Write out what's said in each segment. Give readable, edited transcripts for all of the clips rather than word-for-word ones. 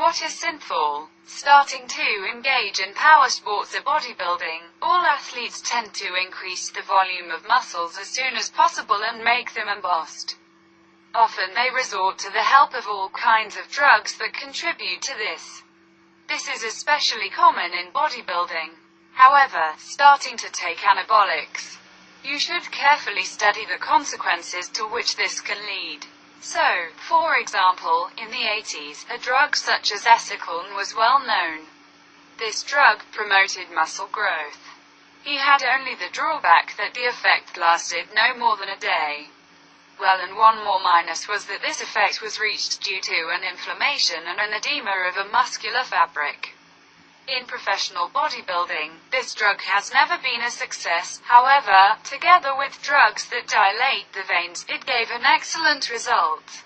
What is Synthol? Starting to engage in power sports or bodybuilding, all athletes tend to increase the volume of muscles as soon as possible and make them embossed. Often they resort to the help of all kinds of drugs that contribute to this. This is especially common in bodybuilding. However, starting to take anabolics, you should carefully study the consequences to which this can lead. So, for example, in the 80s, a drug such as Esiclen was well known. This drug promoted muscle growth. He had only the drawback that the effect lasted no more than a day. Well, and one more minus was that this effect was reached due to an inflammation and an edema of a muscular fabric. In professional bodybuilding, this drug has never been a success. However, together with drugs that dilate the veins, it gave an excellent result.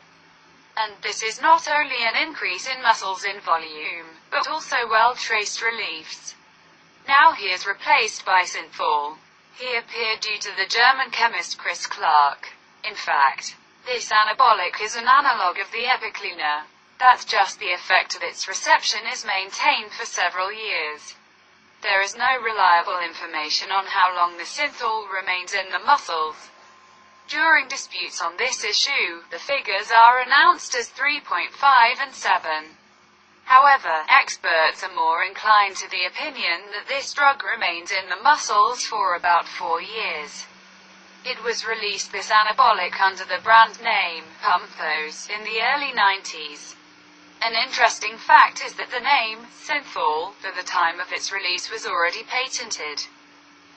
And this is not only an increase in muscles in volume, but also well-traced reliefs. Now he is replaced by Synthol. He appeared due to the German chemist Chris Clark. In fact, this anabolic is an analog of the Esiclen. That's just the effect of its reception is maintained for several years. There is no reliable information on how long the Synthol remains in the muscles. During disputes on this issue, the figures are announced as 3.5 and 7. However, experts are more inclined to the opinion that this drug remains in the muscles for about 4 years. It was released, this anabolic, under the brand name Pumpos in the early 90s. An interesting fact is that the name Synthol, for the time of its release, was already patented.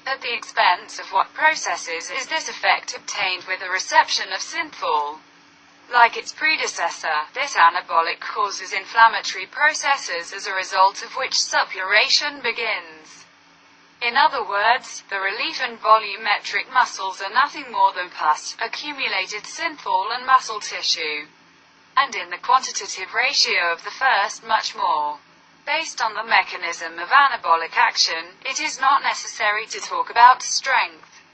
At the expense of what processes is this effect obtained with the reception of Synthol? Like its predecessor, this anabolic causes inflammatory processes as a result of which suppuration begins. In other words, the relief and volumetric muscles are nothing more than pus, accumulated synthol and muscle tissue. And in the quantitative ratio of the first much more. Based on the mechanism of anabolic action, it is not necessary to talk about strength.